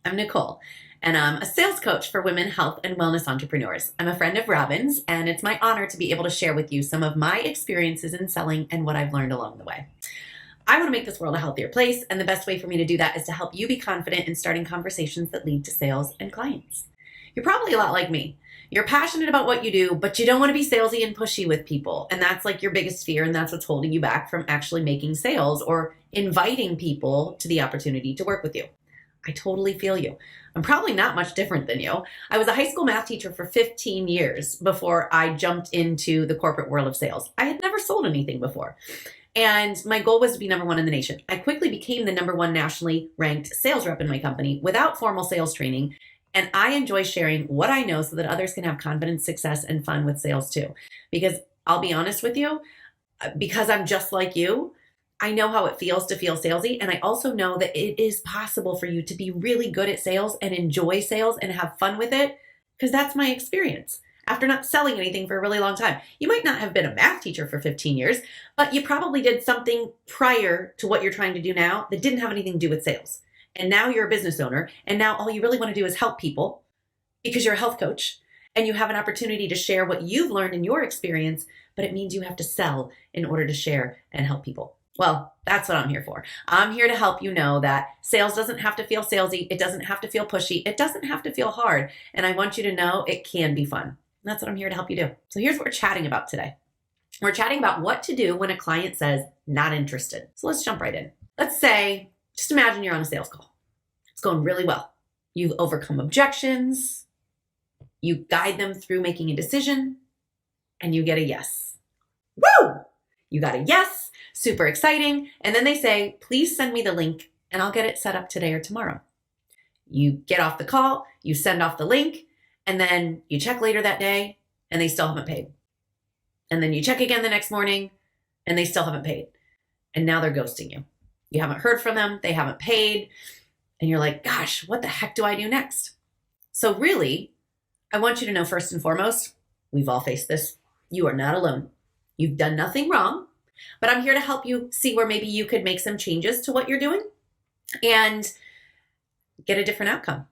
I'm Nicole, and I'm a sales coach for women health and wellness entrepreneurs. I'm a friend of Robin's, and it's my honor to be able to share with you some of my experiences in selling and what I've learned along the way. I want to make this world a healthier place, and the best way for me to do that is to help you be confident in starting conversations that lead to sales and clients. You're probably a lot like me. You're passionate about what you do, but you don't want to be salesy and pushy with people. And that's like your biggest fear, and that's what's holding you back from actually making sales or inviting people to the opportunity to work with you. I totally feel you. I'm probably not much different than you. I was a high school math teacher for 15 years before I jumped into the corporate world of sales. I had never sold anything before. And my goal was to be number one in the nation. I quickly became the number one nationally ranked sales rep in my company without formal sales training. And I enjoy sharing what I know so that others can have confidence, success, and fun with sales too. Because I'll be honest with you, because I'm just like you, I know how it feels to feel salesy. And I also know that it is possible for you to be really good at sales and enjoy sales and have fun with it, because that's my experience. After not selling anything for a really long time, you might not have been a math teacher for 15 years, but you probably did something prior to what you're trying to do now that didn't have anything to do with sales. And now you're a business owner, and now all you really want to do is help people because you're a health coach and you have an opportunity to share what you've learned in your experience, but it means you have to sell in order to share and help people. Well, that's what I'm here for. I'm here to help you know that sales doesn't have to feel salesy. It doesn't have to feel pushy. It doesn't have to feel hard. And I want you to know it can be fun. And that's what I'm here to help you do. So here's what we're chatting about today. We're chatting about what to do when a client says not interested. So let's jump right in. Let's say, just imagine you're on a sales call. It's going really well. You've overcome objections. You guide them through making a decision, and you get a yes. Woo! You got a yes, super exciting. And then they say, please send me the link and I'll get it set up today or tomorrow. You get off the call, you send off the link, and then you check later that day and they still haven't paid. And then you check again the next morning and they still haven't paid. And now they're ghosting you. You haven't heard from them, they haven't paid. And you're like, gosh, what the heck do I do next? So really, I want you to know first and foremost, we've all faced this. You are not alone. You've done nothing wrong, but I'm here to help you see where maybe you could make some changes to what you're doing and get a different outcome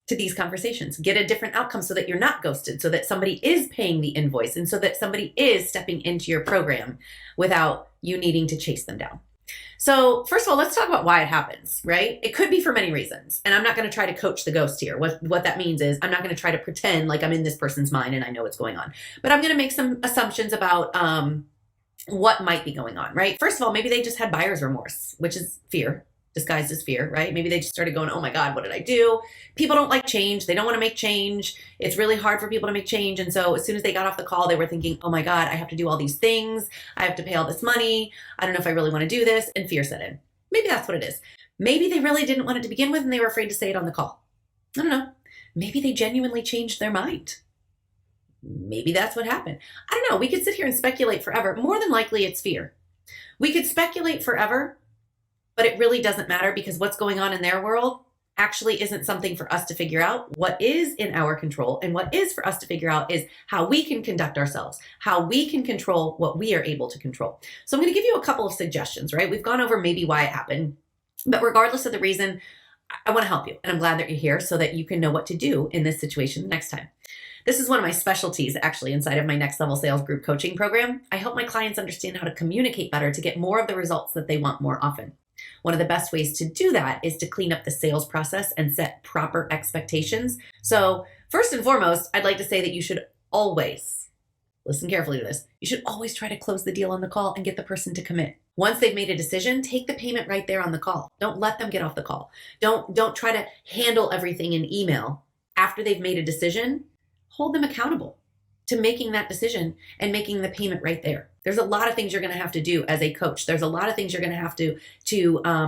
to these conversations. Get a different outcome so that you're not ghosted, so that somebody is paying the invoice, and so that somebody is stepping into your program without you needing to chase them down. So first of all, let's talk about why it happens, right? It could be for many reasons. And I'm not going to try to coach the ghost here. What that means is I'm not going to try to pretend like I'm in this person's mind and I know what's going on. But I'm going to make some assumptions about what might be going on, right? First of all, maybe they just had buyer's remorse, which is fear disguised as fear, right? Maybe they just started going, oh my God, what did I do? People don't like change. They don't want to make change. It's really hard for people to make change. And so as soon as they got off the call, they were thinking, oh my God, I have to do all these things. I have to pay all this money. I don't know if I really want to do this. And fear set in. Maybe that's what it is. Maybe they really didn't want it to begin with and they were afraid to say it on the call. I don't know. Maybe they genuinely changed their mind. Maybe that's what happened. I don't know. We could sit here and speculate forever. More than likely it's fear. We could speculate forever, but it really doesn't matter because what's going on in their world actually isn't something for us to figure out. What is in our control and what is for us to figure out is how we can conduct ourselves, how we can control what we are able to control. So I'm going to give you a couple of suggestions, right? We've gone over maybe why it happened, but regardless of the reason, I want to help you. And I'm glad that you're here so that you can know what to do in this situation next time. This is one of my specialties actually inside of my Next Level Sales Group coaching program. I help my clients understand how to communicate better to get more of the results that they want more often. One of the best ways to do that is to clean up the sales process and set proper expectations. So first and foremost, I'd like to say that you should always, listen carefully to this, you should always try to close the deal on the call and get the person to commit. Once they've made a decision, take the payment right there on the call. Don't let them get off the call. Don't try to handle everything in email. After they've made a decision, hold them accountable to making that decision and making the payment right there. There's a lot of things you're going to have to do as a coach. There's a lot of things you're going to have to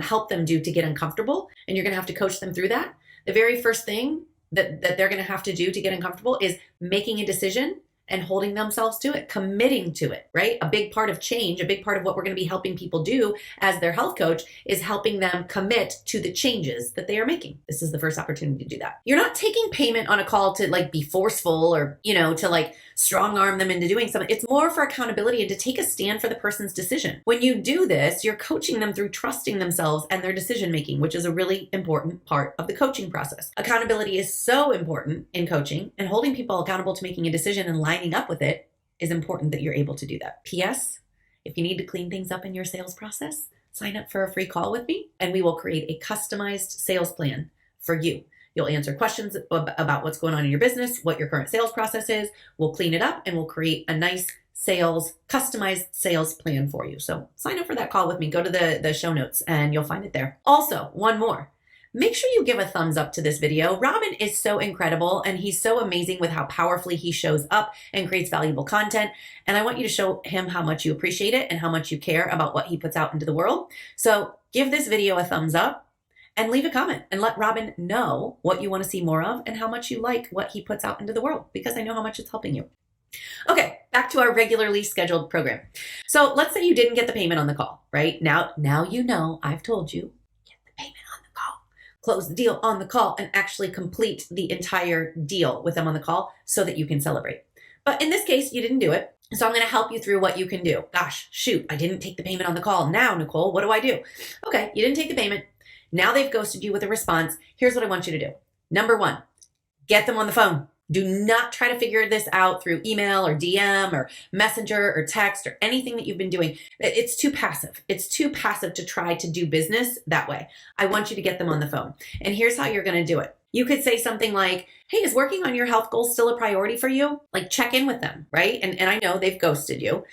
help them do to get uncomfortable, and you're going to have to coach them through that. The very first thing that they're going to have to do to get uncomfortable is making a decision and holding themselves to it, committing to it, right? A big part of change, a big part of what we're going to be helping people do as their health coach is helping them commit to the changes that they are making. This is the first opportunity to do that. You're not taking payment on a call to like be forceful or, to like strong arm them into doing something. It's more for accountability and to take a stand for the person's decision. When you do this, you're coaching them through trusting themselves and their decision making, which is a really important part of the coaching process. Accountability is so important in coaching, and holding people accountable to making a decision and lining up with it is important that you're able to do that. P.S. If you need to clean things up in your sales process, sign up for a free call with me and we will create a customized sales plan for you. You'll answer questions about what's going on in your business, what your current sales process is. We'll clean it up and we'll create a nice customized sales plan for you. So sign up for that call with me. Go to the show notes and you'll find it there. Also, one more. Make sure you give a thumbs up to this video. Robin is so incredible and he's so amazing with how powerfully he shows up and creates valuable content. And I want you to show him how much you appreciate it and how much you care about what he puts out into the world. So give this video a thumbs up and leave a comment and let Robin know what you want to see more of and how much you like what he puts out into the world, because I know how much it's helping you. Okay, back to our regularly scheduled program. So let's say you didn't get the payment on the call, right? Now I've told you, get the payment on the call, close the deal on the call, and actually complete the entire deal with them on the call so that you can celebrate. But in this case, you didn't do it. So I'm going to help you through what you can do. Gosh, shoot, I didn't take the payment on the call. Now, Nicole, what do I do? Okay, you didn't take the payment. Now they've ghosted you with a response. Here's what I want you to do. Number 1, get them on the phone. Do not try to figure this out through email or DM or messenger or text or anything that you've been doing. It's too passive. It's too passive to try to do business that way. I want you to get them on the phone. And here's how you're going to do it. You could say something like, hey, is working on your health goals still a priority for you? Like, check in with them, right? And I know they've ghosted you.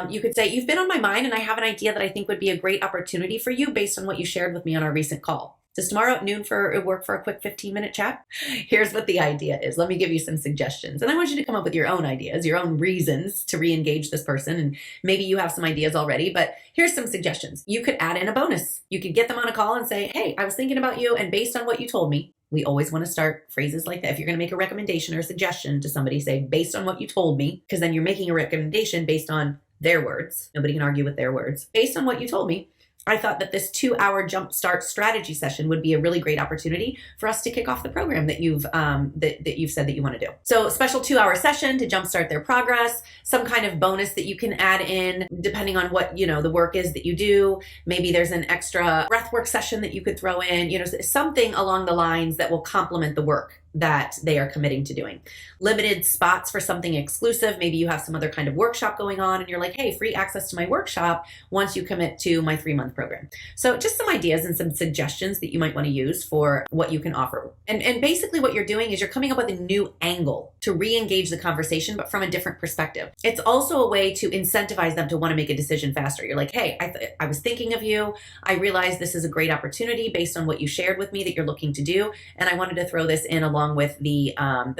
You could say, you've been on my mind and I have an idea that I think would be a great opportunity for you based on what you shared with me on our recent call. Does tomorrow at noon work for a quick 15-minute chat? Here's what the idea is. Let me give you some suggestions. And I want you to come up with your own ideas, your own reasons to re-engage this person. And maybe you have some ideas already, but here's some suggestions. You could add in a bonus. You could get them on a call and say, hey, I was thinking about you. And based on what you told me, we always want to start phrases like that. If you're going to make a recommendation or a suggestion to somebody, say, based on what you told me, because then you're making a recommendation based on their words. Nobody can argue with their words. Based on what you told me, I thought that this 2-hour jumpstart strategy session would be a really great opportunity for us to kick off the program that you've said that you want to do. So a special 2-hour session to jumpstart their progress, some kind of bonus that you can add in depending on what, the work is that you do. Maybe there's an extra breathwork session that you could throw in, something along the lines that will complement the work that they are committing to doing. Limited spots for something exclusive. Maybe you have some other kind of workshop going on and you're like, hey, free access to my workshop once you commit to my 3-month program. So just some ideas and some suggestions that you might want to use for what you can offer. And basically what you're doing is you're coming up with a new angle to re-engage the conversation, but from a different perspective. It's also a way to incentivize them to want to make a decision faster. You're like, hey, I was thinking of you. I realized this is a great opportunity based on what you shared with me that you're looking to do. And I wanted to throw this in along with the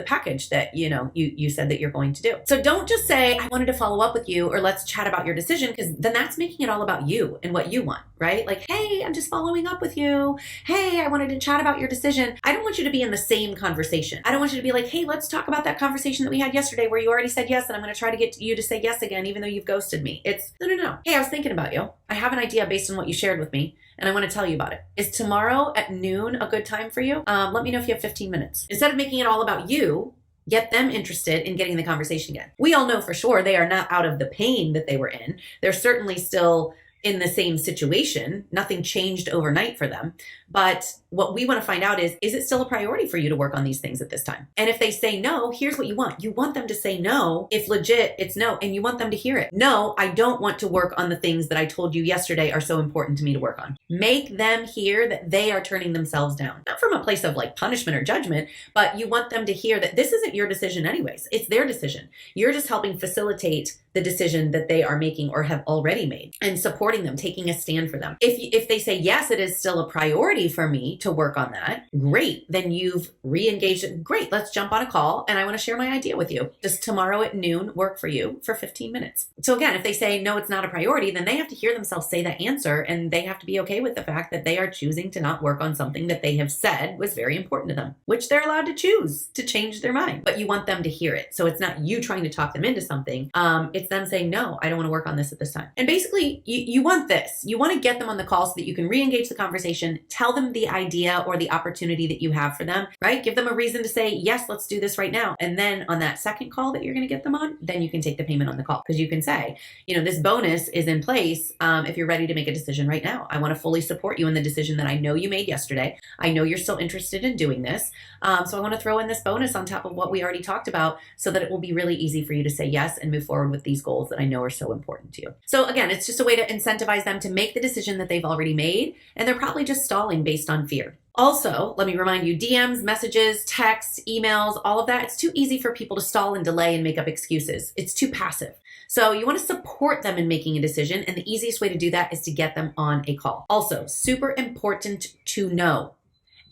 package that you said that you're going to do. So don't just say, I wanted to follow up with you, or let's chat about your decision, because then that's making it all about you and what you want, right? Like, hey, I'm just following up with you. Hey, I wanted to chat about your decision. I don't want you to be in the same conversation. I don't want you to be like, hey, let's talk about that conversation that we had yesterday where you already said yes, and I'm going to try to get you to say yes again, even though you've ghosted me. It's no. Hey, I was thinking about you. I have an idea based on what you shared with me, and I want to tell you about it. Is tomorrow at noon a good time for you? Let me know if you have 15 minutes. Instead of making it all about you, get them interested in getting the conversation again. We all know for sure they are not out of the pain that they were in. They're certainly still in the same situation. Nothing changed overnight for them. But what we want to find out is it still a priority for you to work on these things at this time? And if they say no, here's what you want. You want them to say no. If legit, it's no. And you want them to hear it. No, I don't want to work on the things that I told you yesterday are so important to me to work on. Make them hear that they are turning themselves down. Not from a place of like punishment or judgment, but you want them to hear that this isn't your decision anyways. It's their decision. You're just helping facilitate the decision that they are making or have already made, and supporting them, taking a stand for them. If they say, yes, it is still a priority for me to work on that, great. Then you've re-engaged it. Great, let's jump on a call and I want to share my idea with you. Does tomorrow at noon work for you for 15 minutes? So again, if they say, no, it's not a priority, then they have to hear themselves say that answer, and they have to be okay with the fact that they are choosing to not work on something that they have said was very important to them, which they're allowed to choose to change their mind. But you want them to hear it. So it's not you trying to talk them into something. It's them saying, no, I don't want to work on this at this time. And basically, you want this. You want to get them on the call so that you can re-engage the conversation, tell them the idea or the opportunity that you have for them, right? Give them a reason to say, yes, let's do this right now. And then on that second call that you're going to get them on, then you can take the payment on the call, because you can say, this bonus is in place if you're ready to make a decision right now. I want to fully support you in the decision that I know you made yesterday. I know you're still interested in doing this. So I want to throw in this bonus on top of what we already talked about so that it will be really easy for you to say yes and move forward with these goals that I know are so important to you. So again, it's just a way to incentivize them to make the decision that they've already made, and they're probably just stalling based on fear. Also, let me remind you, DMs, messages, texts, emails, all of that, it's too easy for people to stall and delay and make up excuses. It's too passive. So you want to support them in making a decision, and the easiest way to do that is to get them on a call. Also, super important to know,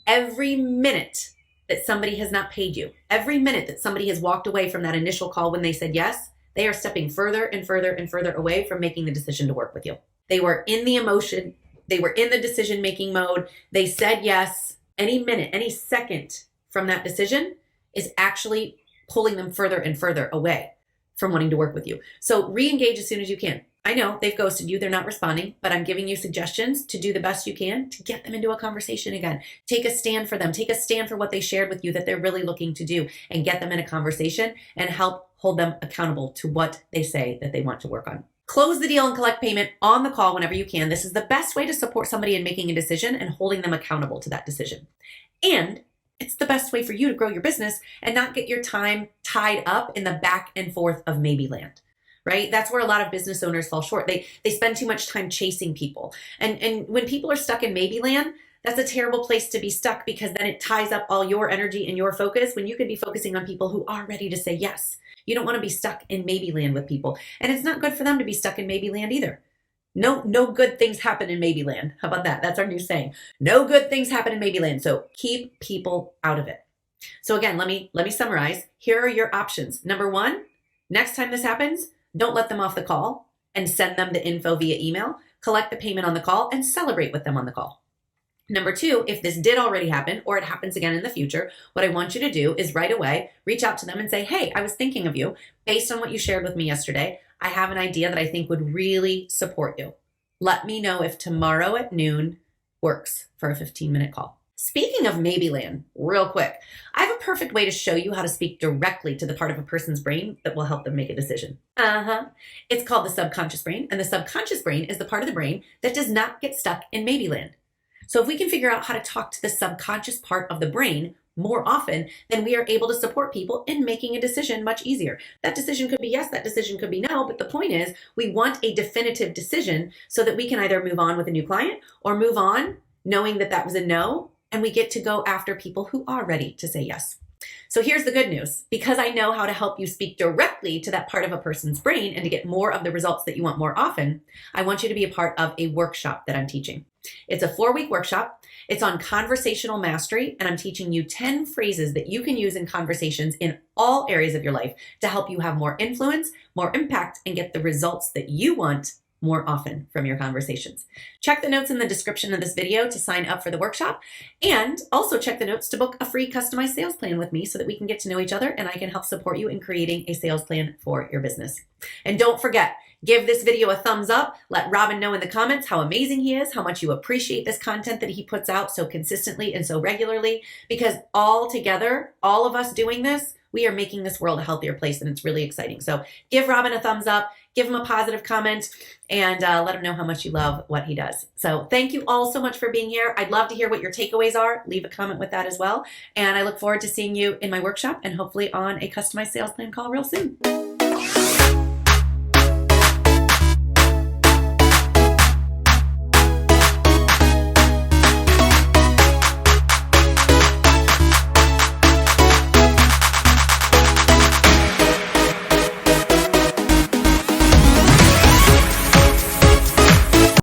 every minute that somebody has not paid you, every minute that somebody has walked away from that initial call when they said yes, they are stepping further and further and further away from making the decision to work with you. They were in the emotion. They were in the decision-making mode. They said yes. Any minute, any second from that decision is actually pulling them further and further away from wanting to work with you. So re-engage as soon as you can. I know they've ghosted you. They're not responding, but I'm giving you suggestions to do the best you can to get them into a conversation again. Take a stand for them. Take a stand for what they shared with you that they're really looking to do, and get them in a conversation and help hold them accountable to what they say that they want to work on. Close the deal and collect payment on the call whenever you can. This is the best way to support somebody in making a decision and holding them accountable to that decision. And it's the best way for you to grow your business and not get your time tied up in the back and forth of maybeland, right? That's where a lot of business owners fall short. They spend too much time chasing people. And when people are stuck in maybeland, that's a terrible place to be stuck, because then it ties up all your energy and your focus when you could be focusing on people who are ready to say yes. You don't want to be stuck in maybeland with people. And it's not good for them to be stuck in maybeland either. No good things happen in maybeland. How about that? That's our new saying. No good things happen in maybeland. So keep people out of it. So again, let me summarize. Here are your options. Number one, next time this happens, don't let them off the call and send them the info via email. Collect the payment on the call and celebrate with them on the call. Number two, if this did already happen or it happens again in the future, what I want you to do is right away reach out to them and say, hey, I was thinking of you based on what you shared with me yesterday. I have an idea that I think would really support you. Let me know if tomorrow at noon works for a 15-minute call. Speaking of maybeland, real quick, I have a perfect way to show you how to speak directly to the part of a person's brain that will help them make a decision. It's called the subconscious brain, and the subconscious brain is the part of the brain that does not get stuck in maybeland. So if we can figure out how to talk to the subconscious part of the brain more often, then we are able to support people in making a decision much easier. That decision could be yes, that decision could be no, but the point is we want a definitive decision so that we can either move on with a new client or move on knowing that that was a no, and we get to go after people who are ready to say yes. So here's the good news. Because I know how to help you speak directly to that part of a person's brain and to get more of the results that you want more often, I want you to be a part of a workshop that I'm teaching. It's a 4-week workshop. It's on conversational mastery, and I'm teaching you 10 phrases that you can use in conversations in all areas of your life to help you have more influence, more impact, and get the results that you want more often from your conversations. Check the notes in the description of this video to sign up for the workshop, and also check the notes to book a free customized sales plan with me so that we can get to know each other and I can help support you in creating a sales plan for your business. And don't forget, give this video a thumbs up. Let Robin know in the comments how amazing he is, how much you appreciate this content that he puts out so consistently and so regularly, because all together, all of us doing this, we are making this world a healthier place, and it's really exciting. So give Robin a thumbs up, give him a positive comment, and let him know how much you love what he does. So thank you all so much for being here. I'd love to hear what your takeaways are. Leave a comment with that as well. And I look forward to seeing you in my workshop and hopefully on a customized sales plan call real soon.